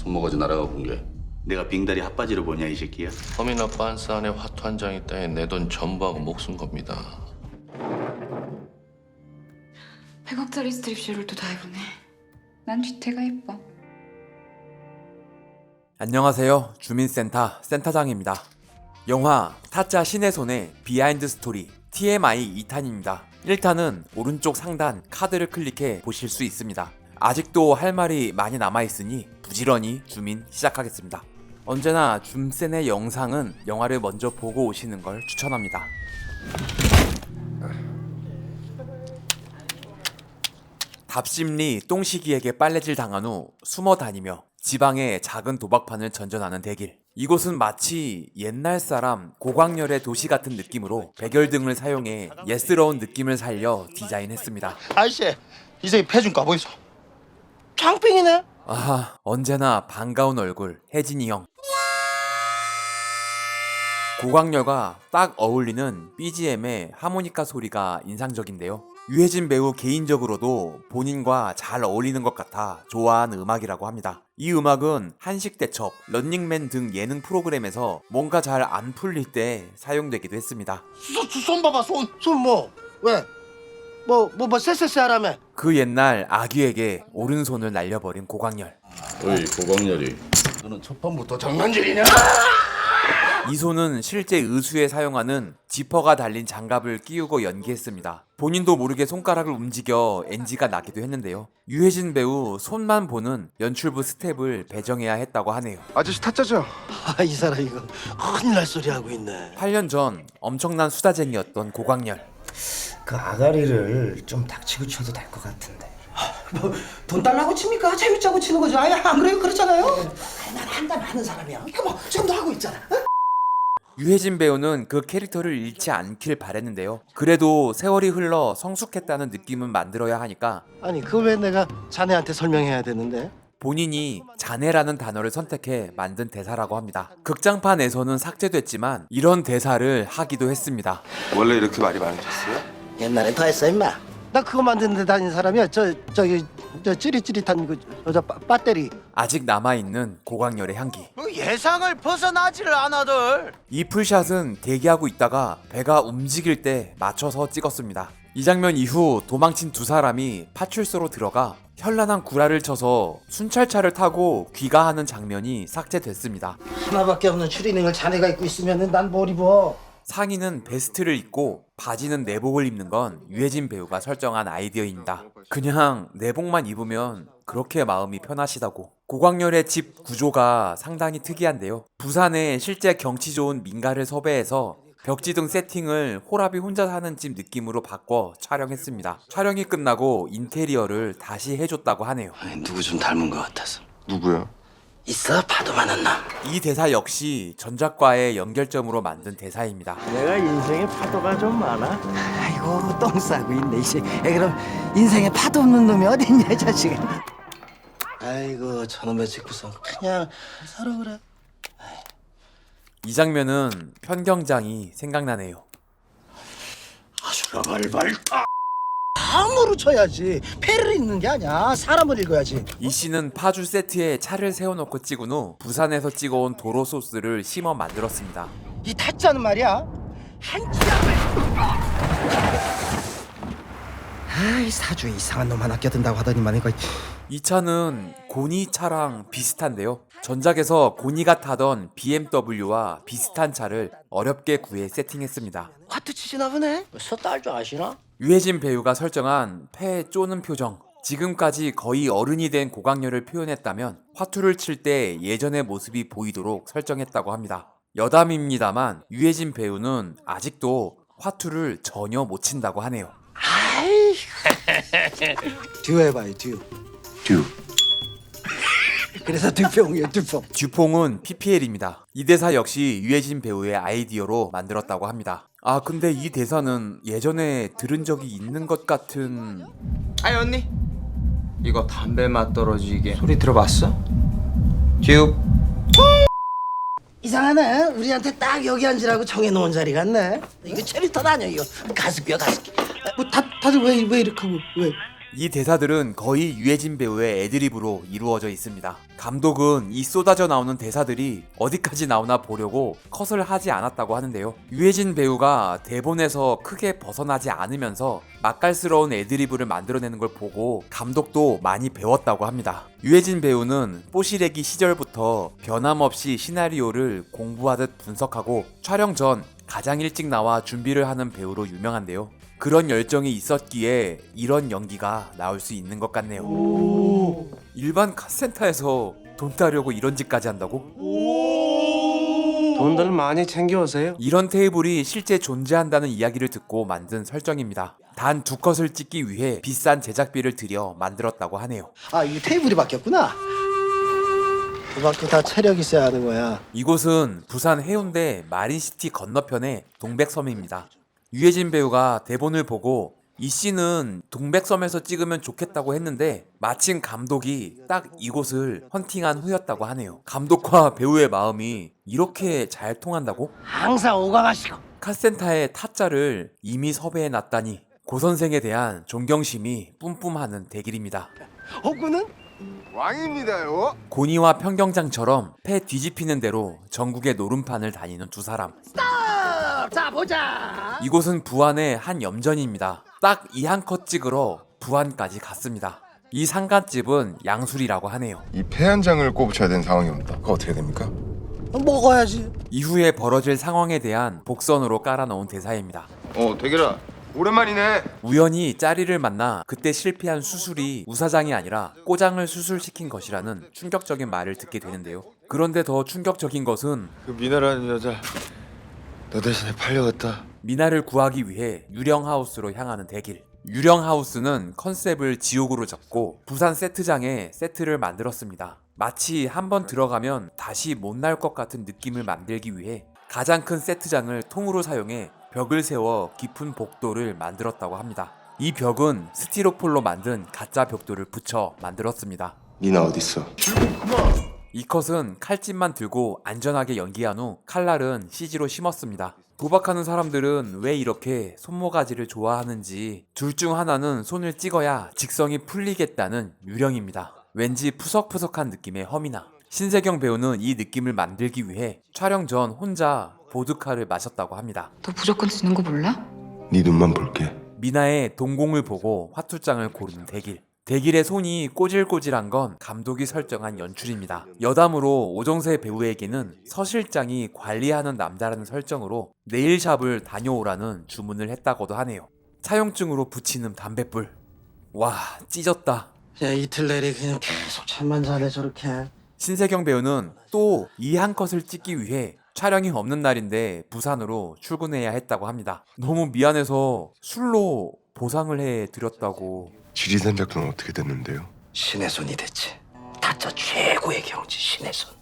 손모가지 날아가 본 게 내가 빙다리 핫바지를 보냐 이 새끼야? 허미나 빤스 안에 화투 한 장 있다에 내 돈 전부하고 목숨 겁니다. 100억짜리 스트립쇼를 또 다 해보네. 난 뒤태가 예뻐. 안녕하세요. 주민센터 센터장입니다. 영화 타짜 신의 손의 비하인드 스토리 TMI 2탄입니다. 1탄은 오른쪽 상단 카드를 클릭해 보실 수 있습니다. 아직도 할 말이 많이 남아있으니 부지런히 주민 시작하겠습니다. 언제나 줌센의 영상은 영화를 먼저 보고 오시는 걸 추천합니다. 답심리 똥시기에게 빨래질 당한 후 숨어 다니며 지방의 작은 도박판을 전전하는 대길. 이곳은 마치 옛날 사람 고광렬의 도시 같은 느낌으로 백열등을 사용해 예스러운 느낌을 살려 디자인했습니다. 아저씨, 이 새끼 패준 까보이소. 장빙이네. 아하, 언제나 반가운 얼굴 혜진이 형. 고광렬과 딱 어울리는 BGM의 하모니카 소리가 인상적인데요. 유해진 배우 개인적으로도 본인과 잘 어울리는 것 같아 좋아하는 음악이라고 합니다. 이 음악은 한식대첩, 런닝맨 등 예능 프로그램에서 뭔가 잘 안 풀릴 때 사용되기도 했습니다. 손 봐봐, 손 뭐? 왜? 뭐 쎄쎄쎄하라며? 그 옛날 아귀에게 오른손을 날려버린 고광렬. 어이 고광렬이, 너는 첫 판부터 장난질이냐? 이 손은 실제 의수에 사용하는 지퍼가 달린 장갑을 끼우고 연기했습니다. 본인도 모르게 손가락을 움직여 NG가 나기도 했는데요. 유해진 배우 손만 보는 연출부 스텝을 배정해야 했다고 하네요. 아저씨 타짜죠? 이 사람 이거 큰일 날 소리 하고 있네. 8년 전 엄청난 수다쟁이였던 고광렬. 그 아가리를 좀 닥치고 쳐도 될 것 같은데. 돈 달라고 칩니까? 재밌자고 치는 거죠. 아니 안 그래요? 그렇잖아요. 난 한단 하는 사람이야. 뭐 지금도 하고 있잖아. 유해진 배우는 그 캐릭터를 잃지 않길 바랬는데요. 그래도 세월이 흘러 성숙했다는 느낌은 만들어야 하니까 아니 그걸 왜 내가 자네한테 설명해야 되는데? 본인이 자네라는 단어를 선택해 만든 대사라고 합니다. 극장판에서는 삭제됐지만 이런 대사를 하기도 했습니다. 원래 이렇게 말이 많으셨어요? 옛날에 더 했어 임마. 나 그거 만드는데 다닌 사람이야. 저기 찌릿찌릿한 저 배터리. 아직 남아있는 고광렬의 향기. 예상을 벗어나지를 않아들. 이 풀샷은 대기하고 있다가 배가 움직일 때 맞춰서 찍었습니다. 이 장면 이후 도망친 두 사람이 파출소로 들어가 현란한 구라를 쳐서 순찰차를 타고 귀가하는 장면이 삭제됐습니다. 하나밖에 없는 추리닝을 자네가 입고 있으면 난 뭘 입어? 상의는 베스트를 입고 바지는 내복을 입는 건 유해진 배우가 설정한 아이디어입니다. 그냥 내복만 입으면 그렇게 마음이 편하시다고. 고광렬의 집 구조가 상당히 특이한데요. 부산에 실제 경치 좋은 민가를 섭외해서 벽지 등 세팅을 호랍이 혼자 사는 집 느낌으로 바꿔 촬영했습니다. 촬영이 끝나고 인테리어를 다시 해줬다고 하네요. 누구 좀 닮은 것 같아서. 누구야? 있어 파도 많은 남. 이 대사 역시 전작과의 연결점으로 만든 대사입니다. 내가 인생에 파도가 좀 많아. 아이고 똥 싸고 있네 이제. 그럼 인생에 파도 없는 놈이 어딨냐 이 자식아. 아이고 저놈의 직구성 그냥 살아 그래. 이 장면은 편경장이 생각나네요. 아수라 발발다. 함으로 쳐야지. 패를 읽는 게 아니야. 사람을 읽어야지. 이 씨는 파주 세트에 차를 세워놓고 찍은 후 부산에서 찍어온 도로 소스를 심어 만들었습니다. 이 타짜는 말이야. 한참을. 아이 사주에 이상한 놈 하나 껴든다고 하더니만 이거. 이 차는 고니 차랑 비슷한데요. 전작에서 고니가 타던 BMW와 비슷한 차를 어렵게 구해 세팅했습니다. 화투 치시나 보네. 벌써 딸 줄 아시나? 유해진 배우가 설정한 폐 쪼는 표정. 지금까지 거의 어른이 된 고광렬을 표현했다면 화투를 칠 때 예전의 모습이 보이도록 설정했다고 합니다. 여담입니다만 유해진 배우는 아직도 화투를 전혀 못 친다고 하네요. 아이. 듀 해봐요 듀. 듀. 그래서 듀퐁이에요 듀퐁. 듀퐁은 PPL입니다. 이 대사 역시 유해진 배우의 아이디어로 만들었다고 합니다. 아 근데 이 대사는 예전에 들은 적이 있는 것 같은... 아이 언니 이거 담배 맛 떨어지게 소리 들어봤어? 듀 이상하네. 우리한테 딱 여기 앉으라고 정해놓은 자리 같네. 이거 체리터 다녀 이거. 가습기야 가습기. 뭐 다들 왜 이렇게 하고 왜? 이 대사들은 거의 유해진 배우의 애드립으로 이루어져 있습니다. 감독은 이 쏟아져 나오는 대사들이 어디까지 나오나 보려고 컷을 하지 않았다고 하는데요. 유해진 배우가 대본에서 크게 벗어나지 않으면서 맛깔스러운 애드리브를 만들어내는 걸 보고 감독도 많이 배웠다고 합니다. 유해진 배우는 뽀시래기 시절부터 변함없이 시나리오를 공부하듯 분석하고 촬영 전 가장 일찍 나와 준비를 하는 배우로 유명한데요. 그런 열정이 있었기에 이런 연기가 나올 수 있는 것 같네요. 일반 카센터에서 돈 따려고 이런 짓까지 한다고? 돈들 많이 챙겨오세요. 이런 테이블이 실제 존재한다는 이야기를 듣고 만든 설정입니다. 단 2컷을 찍기 위해 비싼 제작비를 들여 만들었다고 하네요. 아, 이게 테이블이 바뀌었구나. 그만큼 다 체력 있어야 하는 거야. 이곳은 부산 해운대 마린시티 건너편의 동백섬입니다. 유해진 배우가 대본을 보고 이 씬은 동백섬에서 찍으면 좋겠다고 했는데 마침 감독이 딱 이곳을 헌팅한 후였다고 하네요. 감독과 배우의 마음이 이렇게 잘 통한다고? 항상 오가마시고. 카센터의 타짜를 이미 섭외해놨다니 고 선생에 대한 존경심이 뿜뿜하는 대길입니다. 호구는? 왕입니다요. 고니와 평경장처럼 패 뒤집히는 대로 전국의 노름판을 다니는 두 사람. 자, 보자. 이곳은 부안의 한 염전입니다. 딱 이 한 컷 찍으러 부안까지 갔습니다. 이 상갓집은 양술이라고 하네요. 이 폐 한 장을 꼽으셔야 되는 상황이 온다. 그거 어떻게 됩니까? 먹어야지. 이후에 벌어질 상황에 대한 복선으로 깔아놓은 대사입니다. 대길아. 오랜만이네. 우연히 짜리를 만나 그때 실패한 수술이 우사장이 아니라 꼬장을 수술시킨 것이라는 충격적인 말을 듣게 되는데요. 그런데 더 충격적인 것은 그 미나라는 여자 너 대신에 팔려갔다. 미나를 구하기 위해 유령하우스로 향하는 대길. 유령하우스는 컨셉을 지옥으로 잡고 부산 세트장에 세트를 만들었습니다. 마치 한번 들어가면 다시 못 나올 것 같은 느낌을 만들기 위해 가장 큰 세트장을 통으로 사용해 벽을 세워 깊은 복도를 만들었다고 합니다. 이 벽은 스티로폴로 만든 가짜 벽돌을 붙여 만들었습니다. 미나 어딨어? 이 컷은 칼집만 들고 안전하게 연기한 후 칼날은 CG로 심었습니다. 도박하는 사람들은 왜 이렇게 손모가지를 좋아하는지 둘 중 하나는 손을 찍어야 직성이 풀리겠다는 유령입니다. 왠지 푸석푸석한 느낌의 험이나. 신세경 배우는 이 느낌을 만들기 위해 촬영 전 혼자 보드카를 마셨다고 합니다. 너 무조건 지는 거 몰라? 네 눈만 볼게. 미나의 동공을 보고 화투장을 고르는 대길. 대길의 손이 꼬질꼬질한 건 감독이 설정한 연출입니다. 여담으로 오정세 배우에게는 서 실장이 관리하는 남자라는 설정으로 네일샵을 다녀오라는 주문을 했다고도 하네요. 차용증으로 붙이는 담뱃불. 와, 찢었다. 야, 이틀 내리 그냥 계속 잠만 자네 저렇게. 신세경 배우는 또 이 한 컷을 찍기 위해 촬영이 없는 날인데 부산으로 출근해야 했다고 합니다. 너무 미안해서 술로 보상을 해드렸다고. 지리산 작전은 어떻게 됐는데요? 신의 손이 됐지. 타짜 최고의 경지 신의 손.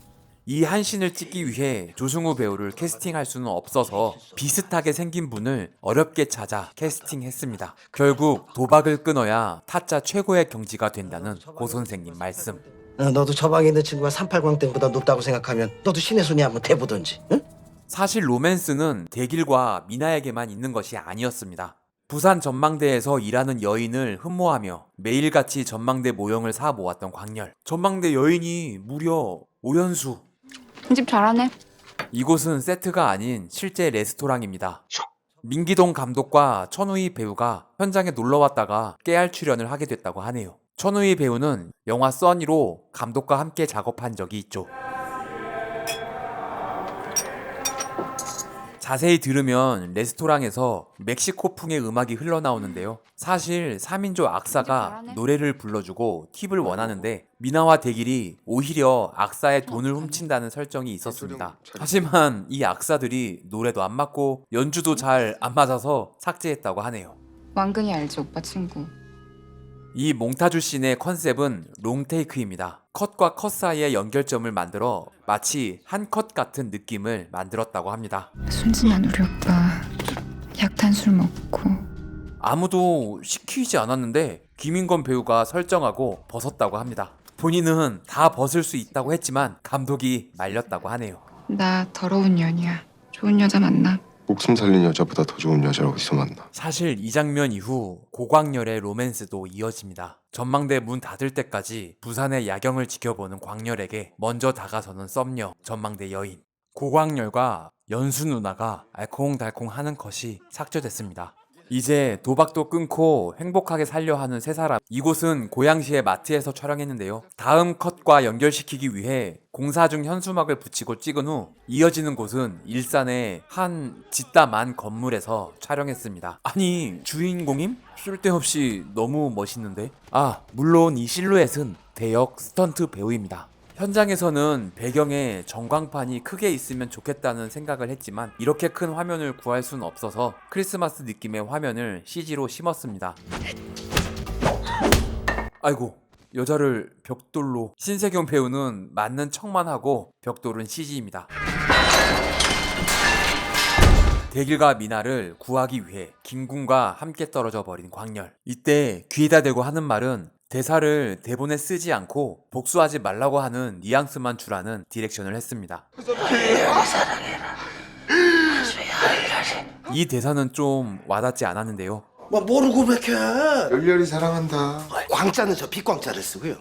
이 한 씬을 찍기 위해 조승우 배우를 캐스팅할 수는 없어서 비슷하게 생긴 분을 어렵게 찾아 캐스팅했습니다. 결국 도박을 끊어야 타짜 최고의 경지가 된다는 고 선생님 말씀. 너도 저 방에 있는 친구가 380땡보다 높다고 생각하면 너도 신의 손이 한번 대보던지. 응? 사실 로맨스는 대길과 미나에게만 있는 것이 아니었습니다. 부산 전망대에서 일하는 여인을 흠모하며 매일같이 전망대 모형을 사 모았던 광렬. 전망대 여인이 무려 오연수. 편집 잘하네. 이곳은 세트가 아닌 실제 레스토랑입니다. 민기동 감독과 천우희 배우가 현장에 놀러왔다가 깨알 출연을 하게 됐다고 하네요. 천우희 배우는 영화 써니로 감독과 함께 작업한 적이 있죠. 자세히 들으면 레스토랑에서 멕시코풍의 음악이 흘러나오는데요. 사실 3인조 악사가 노래를 불러주고 팁을 원하는데 미나와 대길이 오히려 악사의 돈을 훔친다는 설정이 있었습니다. 하지만 이 악사들이 노래도 안 맞고 연주도 잘 안 맞아서 삭제했다고 하네요. 왕근이 알지, 오빠 친구. 이 몽타주 씬의 컨셉은 롱테이크입니다. 컷과 컷 사이의 연결점을 만들어 마치 한 컷 같은 느낌을 만들었다고 합니다. 순진한 우리 오빠 약탄술 먹고. 아무도 시키지 않았는데 김인권 배우가 설정하고 벗었다고 합니다. 본인은 다 벗을 수 있다고 했지만 감독이 말렸다고 하네요. 나 더러운 년이야. 좋은 여자 만나. 목숨 살린 여자보다 더 좋은 여자를 어디서 만나? 사실 이 장면 이후 고광렬의 로맨스도 이어집니다. 전망대 문 닫을 때까지 부산의 야경을 지켜보는 광렬에게 먼저 다가서는 썸녀 전망대 여인. 고광렬과 연수 누나가 알콩달콩 하는 컷이 삭제됐습니다. 이제 도박도 끊고 행복하게 살려 하는 세 사람. 이곳은 고양시의 마트에서 촬영했는데요. 다음 컷과 연결시키기 위해 공사 중 현수막을 붙이고 찍은 후 이어지는 곳은 일산의 한 짓다만 건물에서 촬영했습니다. 아니 주인공임? 쓸데없이 너무 멋있는데? 아 물론 이 실루엣은 대역 스턴트 배우입니다. 현장에서는 배경에 전광판이 크게 있으면 좋겠다는 생각을 했지만 이렇게 큰 화면을 구할 수는 없어서 크리스마스 느낌의 화면을 CG로 심었습니다. 아이고 여자를 벽돌로. 신세경 배우는 맞는 척만 하고 벽돌은 CG입니다. 대길과 미나를 구하기 위해 김군과 함께 떨어져 버린 광렬. 이때 귀에다 대고 하는 말은 대사를 대본에 쓰지 않고 복수하지 말라고 하는 뉘앙스만 주라는 디렉션을 했습니다. 이 대사는 좀 와닿지 않았는데요. 뭐 모르고 왜 이렇게 열렬히 사랑한다. 광자는 저 빗광자를 쓰고요.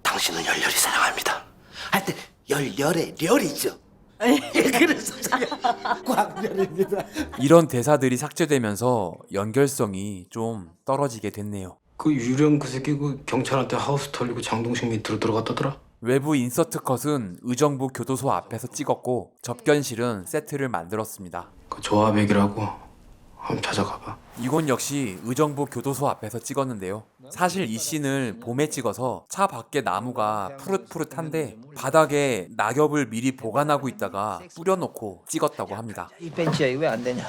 당신은 열렬히 사랑합니다 할 때 열렬의 렬이죠. 그래서 제가 광렬입니다. 이런 대사들이 삭제되면서 연결성이 좀 떨어지게 됐네요. 그 유령 그 새끼 그 경찰한테 하우스 털리고 장동식 밑으로 들어갔다더라. 외부 인서트 컷은 의정부 교도소 앞에서 찍었고 접견실은 세트를 만들었습니다. 그 조합액이라고 한번 찾아가봐. 이곳 역시 의정부 교도소 앞에서 찍었는데요. 사실 이 씬을 봄에 찍어서 차 밖에 나무가 푸릇푸릇한데 바닥에 낙엽을 미리 보관하고 있다가 뿌려놓고 찍었다고 합니다. 이 벤치야 이거 왜 안 되냐?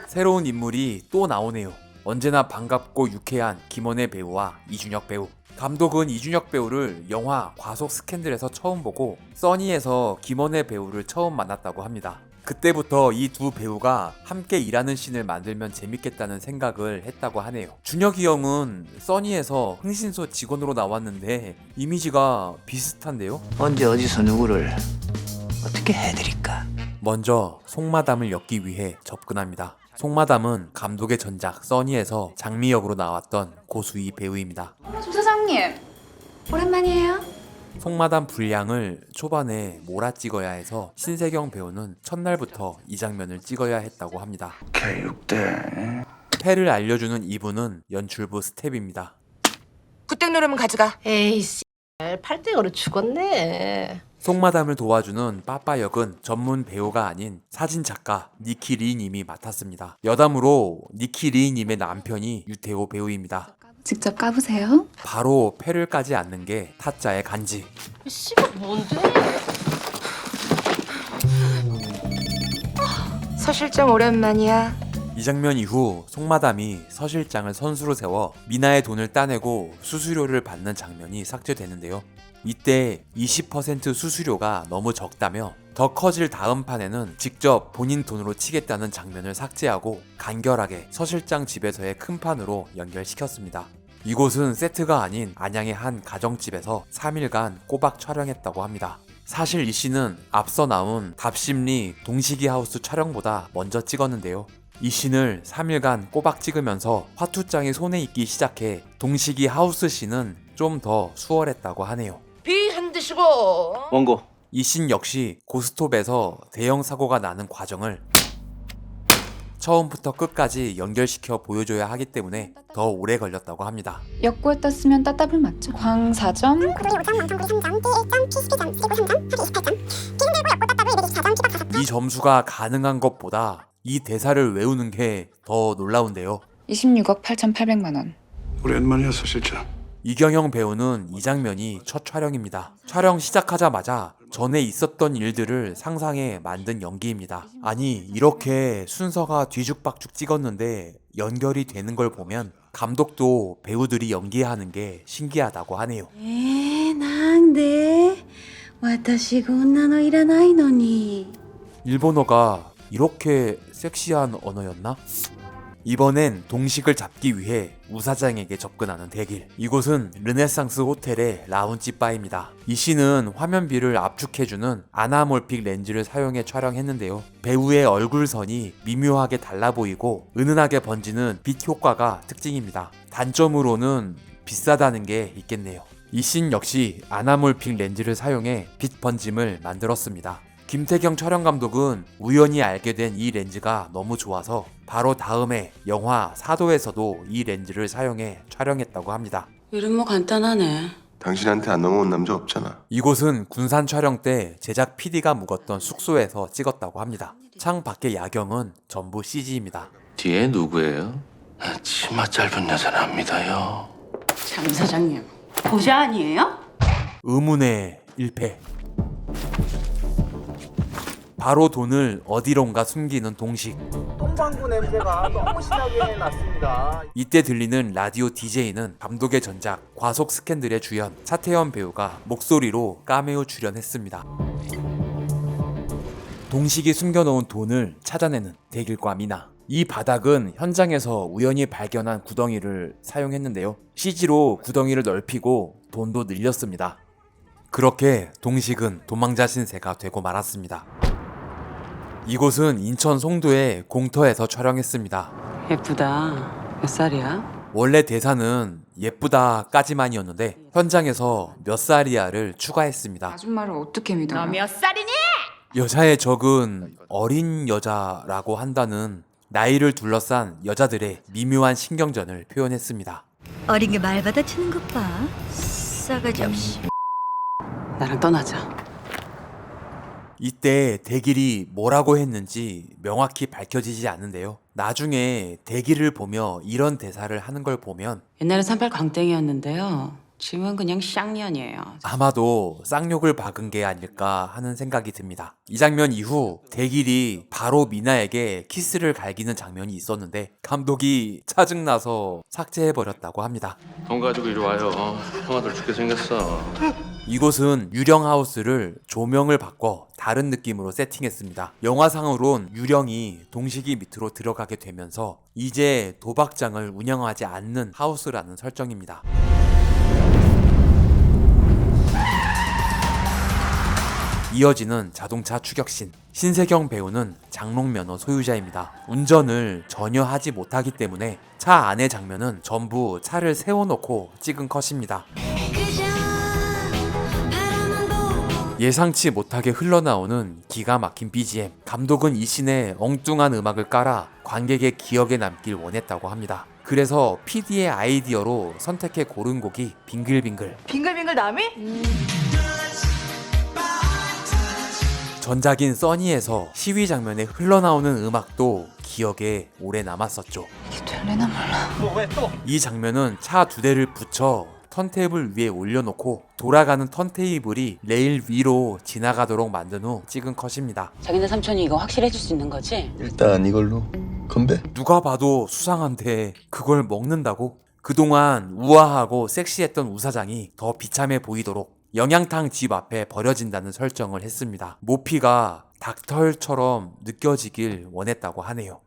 새로운 인물이 또 나오네요. 언제나 반갑고 유쾌한 김원혜 배우와 이준혁 배우. 감독은 이준혁 배우를 영화 과속 스캔들에서 처음 보고 써니에서 김원혜 배우를 처음 만났다고 합니다. 그때부터 이 두 배우가 함께 일하는 씬을 만들면 재밌겠다는 생각을 했다고 하네요. 준혁이 형은 써니에서 흥신소 직원으로 나왔는데 이미지가 비슷한데요? 언제 어디서 누구를 어떻게 해드릴까? 먼저 송마담을 엮기 위해 접근합니다. 송마담은 감독의 전작 써니에서 장미 역으로 나왔던 고수희 배우입니다. 조 사장님 오랜만이에요. 송마담 분량을 초반에 몰아찍어야 해서 신세경 배우는 첫날부터 이 장면을 찍어야 했다고 합니다. 교육대. 패를 알려주는 이분은 연출부 스텝입니다. 굿땡 노래면 가져가. 에이씨 8대5로 죽었네. 송마담을 도와주는 빠빠 역은 전문 배우가 아닌 사진작가 니키 리 님이 맡았습니다. 여담으로 니키 리 님의 남편이 유태호 배우입니다. 직접 까보세요. 바로 패를 까지 않는 게 타짜의 간지. 씨발 뭔데? 서 실장 오랜만이야. 이 장면 이후 송마담이 서 실장을 선수로 세워 미나의 돈을 따내고 수수료를 받는 장면이 삭제되는데요. 이때 20% 수수료가 너무 적다며 더 커질 다음 판에는 직접 본인 돈으로 치겠다는 장면을 삭제하고 간결하게 서 실장 집에서의 큰 판으로 연결시켰습니다. 이곳은 세트가 아닌 안양의 한 가정집에서 3일간 꼬박 촬영했다고 합니다. 사실 이 씬은 앞서 나온 답심리 동식이 하우스 촬영보다 먼저 찍었는데요. 이 씬을 3일간 꼬박 찍으면서 화투장이 손에 익기 시작해 동식이 하우스 씬은 좀 더 수월했다고 하네요. 비 흔드시고. 원고. 이 씬 역시 고스톱에서 대형 사고가 나는 과정을 처음부터 끝까지 연결시켜 보여줘야 하기 때문에 더 오래 걸렸다고 합니다. 역구에 떴으면 따따블 맞죠? 광4점 이 점수가 가능한 것보다 이 대사를 외우는 게 더 놀라운데요. 26억 8,800만 원. 오랜만이야 서 실장. 이경영 배우는 이 장면이 첫 촬영입니다. 촬영 시작하자마자 전에 있었던 일들을 상상해 만든 연기입니다. 아니 이렇게 순서가 뒤죽박죽 찍었는데 연결이 되는 걸 보면 감독도 배우들이 연기하는 게 신기하다고 하네요. なんで私が女のいらないのに. 일본어가 이렇게 섹시한 언어였나? 이번엔 동식을 잡기 위해 우사장에게 접근하는 대길. 이곳은 르네상스 호텔의 라운지 바입니다. 이 씬은 화면비를 압축해주는 아나몰픽 렌즈를 사용해 촬영했는데요. 배우의 얼굴선이 미묘하게 달라 보이고 은은하게 번지는 빛 효과가 특징입니다. 단점으로는 비싸다는 게 있겠네요. 이 씬 역시 아나몰픽 렌즈를 사용해 빛 번짐을 만들었습니다. 김태경 촬영감독은 우연히 알게 된 이 렌즈가 너무 좋아서 바로 다음에 영화 사도에서도 이 렌즈를 사용해 촬영했다고 합니다. 이름 뭐 간단하네. 당신한테 안 넘어온 남자 없잖아. 이곳은 군산 촬영 때 제작 PD가 묵었던 숙소에서 찍었다고 합니다. 창 밖의 야경은 전부 CG입니다. 뒤에 누구예요? 치마 짧은 여자는 안 믿어요. 장 사장님, 보자 아니에요? 의문의 일패. 바로 돈을 어디론가 숨기는 동식. 똥방구 냄새가 너무 심하게 났습니다. 이때 들리는 라디오 DJ는 감독의 전작 과속 스캔들의 주연 차태현 배우가 목소리로 카메오 출연했습니다. 동식이 숨겨놓은 돈을 찾아내는 대길과 미나. 이 바닥은 현장에서 우연히 발견한 구덩이를 사용했는데요. CG로 구덩이를 넓히고 돈도 늘렸습니다. 그렇게 동식은 도망자 신세가 되고 말았습니다. 이곳은 인천 송도의 공터에서 촬영했습니다. 예쁘다. 몇 살이야? 원래 대사는 예쁘다까지만이었는데 현장에서 몇 살이야를 추가했습니다. 아줌마를 어떻게 믿어요? 너 몇 살이니? 여자의 적은 어린 여자라고 한다는 나이를 둘러싼 여자들의 미묘한 신경전을 표현했습니다. 어린 게 말 받아치는 것 봐. 싸가지 없이. 나랑 떠나자. 이때 대길이 뭐라고 했는지 명확히 밝혀지지 않는데요. 나중에 대길을 보며 이런 대사를 하는 걸 보면 옛날엔 산팔 광땡이었는데요. 지금은 그냥 쌍년이에요. 아마도 쌍욕을 박은 게 아닐까 하는 생각이 듭니다. 이 장면 이후 대길이 바로 미나에게 키스를 갈기는 장면이 있었는데 감독이 짜증나서 삭제해버렸다고 합니다. 돈 가지고 이리 와요. 형아들 죽게 생겼어. 이곳은 유령하우스를 조명을 바꿔 다른 느낌으로 세팅했습니다. 영화상으론 유령이 동식이 밑으로 들어가게 되면서 이제 도박장을 운영하지 않는 하우스라는 설정입니다. 이어지는 자동차 추격신. 신세경 배우는 장롱면허 소유자입니다. 운전을 전혀 하지 못하기 때문에 차 안의 장면은 전부 차를 세워놓고 찍은 컷입니다. 예상치 못하게 흘러나오는 기가 막힌 BGM. 감독은 이 씬에 엉뚱한 음악을 깔아 관객의 기억에 남길 원했다고 합니다. 그래서 PD의 아이디어로 선택해 고른 곡이 빙글빙글. 빙글빙글 남이? 전작인 써니에서 시위 장면에 흘러나오는 음악도 기억에 오래 남았었죠. 이게 될래나 몰라. 이 장면은 차 두 대를 붙여 턴테이블 위에 올려놓고 돌아가는 턴테이블이 레일 위로 지나가도록 만든 후 찍은 컷입니다. 자기네 삼촌이 이거 확실해줄 수 있는 거지? 일단 이걸로 건배. 누가 봐도 수상한데 그걸 먹는다고? 그동안 우아하고 섹시했던 우사장이 더 비참해 보이도록 영양탕 집 앞에 버려진다는 설정을 했습니다. 모피가 닭털처럼 느껴지길 원했다고 하네요.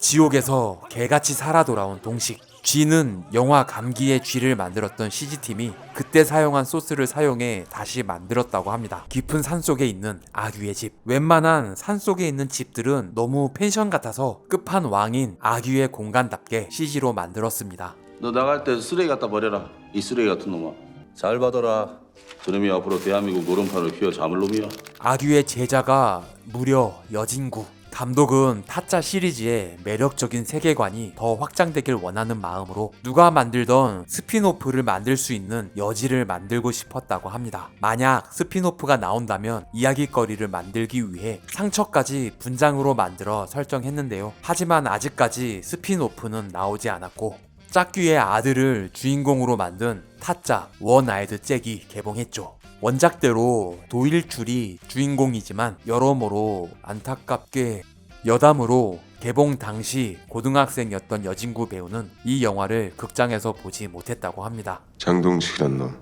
지옥에서 개같이 살아 돌아온 동식. 쥐는 영화 감기의 쥐를 만들었던 CG팀이 그때 사용한 소스를 사용해 다시 만들었다고 합니다. 깊은 산속에 있는 아귀의 집. 웬만한 산속에 있는 집들은 너무 펜션 같아서 끝판왕인 아귀의 공간답게 CG로 만들었습니다. 너 나갈 때 쓰레기 갖다 버려라. 이 쓰레기 같은 놈아. 잘 받아라. 저놈이 앞으로 대한민국 노름판을 휘어 잡을 놈이야. 아귀의 제자가 무려 여진구. 감독은 타짜 시리즈의 매력적인 세계관이 더 확장되길 원하는 마음으로 누가 만들던 스피노프를 만들 수 있는 여지를 만들고 싶었다고 합니다. 만약 스피노프가 나온다면 이야기거리를 만들기 위해 상처까지 분장으로 만들어 설정했는데요. 하지만 아직까지 스피노프는 나오지 않았고 짝귀의 아들을 주인공으로 만든 타짜 원아이드 잭이 개봉했죠. 원작대로 도일출이 주인공이지만 여러모로 안타깝게 여담으로 개봉 당시 고등학생이었던 여진구 배우는 이 영화를 극장에서 보지 못했다고 합니다. 장동식이란 놈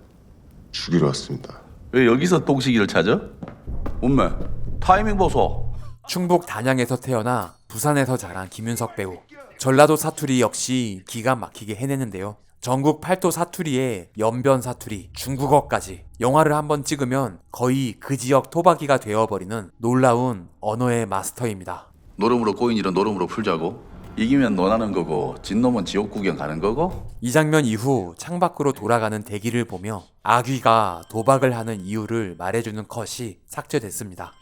죽이러 왔습니다. 왜 여기서 동식이를 찾아? 엄마 타이밍 보소. 충북 단양에서 태어나 부산에서 자란 김윤석 배우. 전라도 사투리 역시 기가 막히게 해내는데요. 전국 8도 사투리에 연변 사투리, 중국어까지 영화를 한번 찍으면 거의 그 지역 토박이가 되어버리는 놀라운 언어의 마스터입니다. 노름으로 꼬인 일은 노름으로 풀자고. 이기면 논하는 거고 진놈은 지옥 구경 가는 거고. 이 장면 이후 창밖으로 돌아가는 대기를 보며 아귀가 도박을 하는 이유를 말해주는 컷이 삭제됐습니다.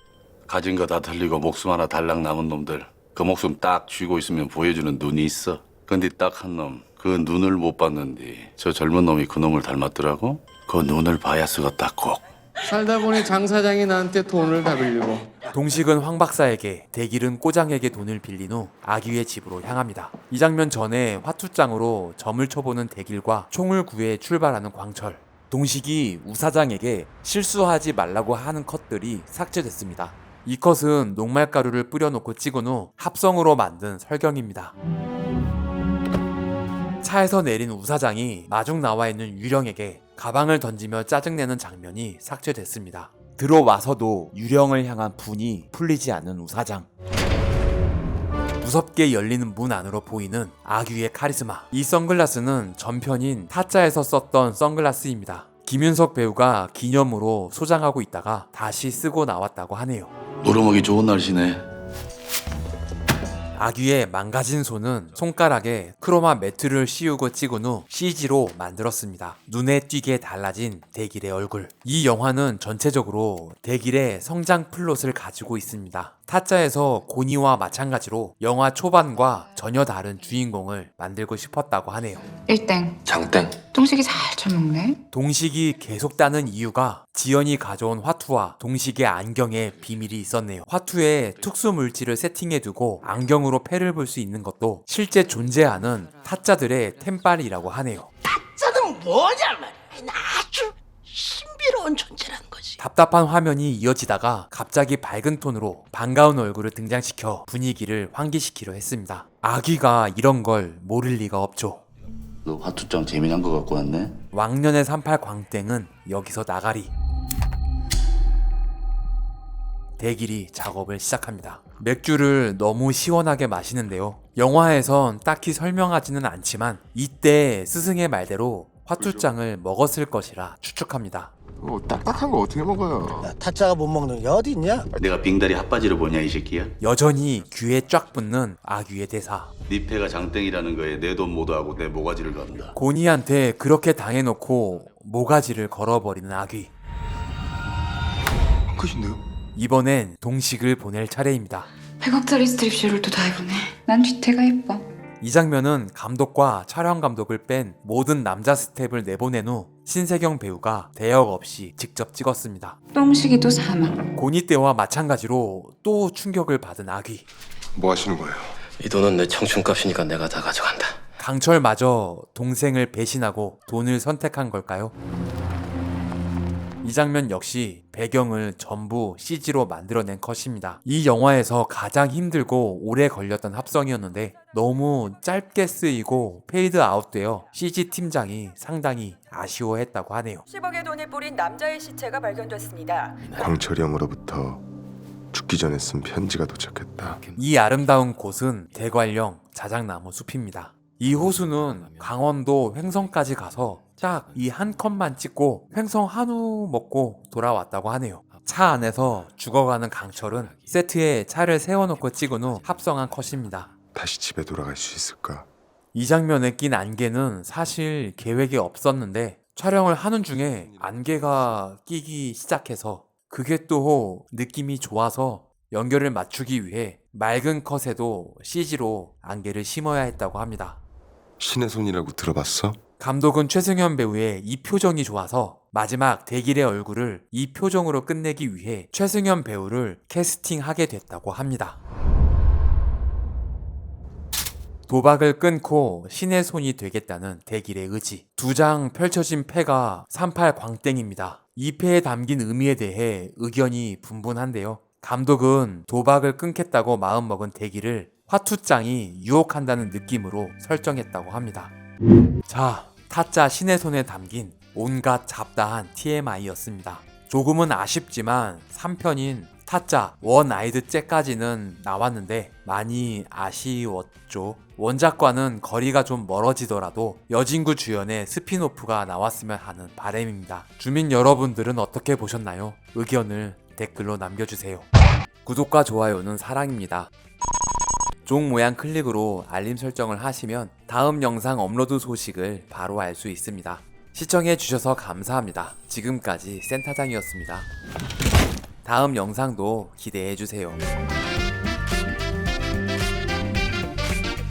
가진 거 다 털리고 목숨 하나 달랑 남은 놈들, 그 목숨 딱 쥐고 있으면 보여주는 눈이 있어. 근데 딱 한 놈, 그 눈을 못 봤는데 저 젊은 놈이 그 놈을 닮았더라고. 그 눈을 봐야 쓰겄다 꼭. 살다 보니 장 사장이 나한테 돈을 다 빌리고. 동식은 황 박사에게, 대길은 꼬장에게 돈을 빌린 후 아귀의 집으로 향합니다. 이 장면 전에 화투장으로 점을 쳐보는 대길과 총을 구해 출발하는 광철. 동식이 우사장에게 실수하지 말라고 하는 컷들이 삭제됐습니다. 이 컷은 녹말가루를 뿌려놓고 찍은 후 합성으로 만든 설경입니다. 차에서 내린 우사장이 마중 나와 있는 유령에게 가방을 던지며 짜증내는 장면이 삭제됐습니다. 들어와서도 유령을 향한 분이 풀리지 않는 우사장. 무섭게 열리는 문 안으로 보이는 아귀의 카리스마. 이 선글라스는 전편인 타짜에서 썼던 선글라스입니다. 김윤석 배우가 기념으로 소장하고 있다가 다시 쓰고 나왔다고 하네요. 노름하기 좋은 날씨네. 아귀의 망가진 손은 손가락에 크로마 매트를 씌우고 찍은 후 CG로 만들었습니다. 눈에 띄게 달라진 대길의 얼굴. 이 영화는 전체적으로 대길의 성장 플롯을 가지고 있습니다. 타짜에서 고니와 마찬가지로 영화 초반과 전혀 다른 주인공을 만들고 싶었다고 하네요. 1땡. 장땡. 동식이 잘 쳐먹네. 동식이 계속 따는 이유가 지연이 가져온 화투와 동식의 안경에 비밀이 있었네요. 화투에 특수 물질을 세팅해두고 안경으로 패를 볼 수 있는 것도 실제 존재하는 타짜들의 템빨이라고 하네요. 타짜는 뭐냐 말이야. 아주 신비로운 존재라는 거지. 답답한 화면이 이어지다가 갑자기 밝은 톤으로 반가운 얼굴을 등장시켜 분위기를 환기시키려 했습니다. 아귀가 이런 걸 모를 리가 없죠. 너 화투장 재미난 거 갖고 왔네? 왕년의 38 광땡은 여기서 나가리. 대길이 작업을 시작합니다. 맥주를 너무 시원하게 마시는데요. 영화에선 딱히 설명하지는 않지만 이때 스승의 말대로 화투장을 먹었을 것이라 추측합니다. 딱딱한 거 어떻게 먹어요? 야, 타짜가 못 먹는 게 어디 있냐? 내가 빙다리 핫바지를 보냐 이 새끼야? 여전히 귀에 쫙 붙는 아귀의 대사. 네 패가 장땡이라는 거에 내 돈 모두하고 내 모가지를 건다. 고니한테 그렇게 당해놓고 모가지를 걸어버리는 아귀. 한 컷인데요? 이번엔 동식을 보낼 차례입니다. 100억짜리 스트립쇼를 또 다 해보네. 난 뒤태가 예뻐. 이 장면은 감독과 촬영 감독을 뺀 모든 남자 스텝을 내보낸 후 신세경 배우가 대역 없이 직접 찍었습니다. 동식이도 사망. 고니 때와 마찬가지로 또 충격을 받은 아귀. 뭐 하시는 거예요? 이 돈은 내 청춘값이니까 내가 다 가져간다. 강철마저 동생을 배신하고 돈을 선택한 걸까요? 이 장면 역시 배경을 전부 CG로 만들어낸 컷입니다. 이 영화에서 가장 힘들고 오래 걸렸던 합성이었는데 너무 짧게 쓰이고 페이드 아웃되어 CG 팀장이 상당히 아쉬워했다고 하네요. 10억의 돈을 뿌린 남자의 시체가 발견됐습니다. 광철이 형으로부터 죽기 전에 쓴 편지가 도착했다. 이 아름다운 곳은 대관령 자작나무 숲입니다. 이 호수는 강원도 횡성까지 가서 딱 이 한 컷만 찍고 횡성 한우 먹고 돌아왔다고 하네요. 차 안에서 죽어가는 강철은 세트에 차를 세워놓고 찍은 후 합성한 컷입니다. 다시 집에 돌아갈 수 있을까? 이 장면에 낀 안개는 사실 계획에 없었는데 촬영을 하는 중에 안개가 끼기 시작해서 그게 또 느낌이 좋아서 연결을 맞추기 위해 맑은 컷에도 CG로 안개를 심어야 했다고 합니다. 신의 손이라고 들어봤어? 감독은 최승현 배우의 이 표정이 좋아서 마지막 대길의 얼굴을 이 표정으로 끝내기 위해 최승현 배우를 캐스팅하게 됐다고 합니다. 도박을 끊고 신의 손이 되겠다는 대길의 의지. 두 장 펼쳐진 패가 38 광땡입니다. 이 패에 담긴 의미에 대해 의견이 분분한데요. 감독은 도박을 끊겠다고 마음먹은 대길을 화투장이 유혹한다는 느낌으로 설정했다고 합니다. 자, 타짜 신의 손에 담긴 온갖 잡다한 TMI였습니다. 조금은 아쉽지만 3편인 타짜 원 아이드 째까지는 나왔는데 많이 아쉬웠죠. 원작과는 거리가 좀 멀어지더라도 여진구 주연의 스피노프가 나왔으면 하는 바람입니다. 주민 여러분들은 어떻게 보셨나요? 의견을 댓글로 남겨주세요. 구독과 좋아요는 사랑입니다. 종 모양 클릭으로 알림 설정을 하시면 다음 영상 업로드 소식을 바로 알 수 있습니다. 시청해주셔서 감사합니다. 지금까지 센터장이었습니다. 다음 영상도 기대해주세요.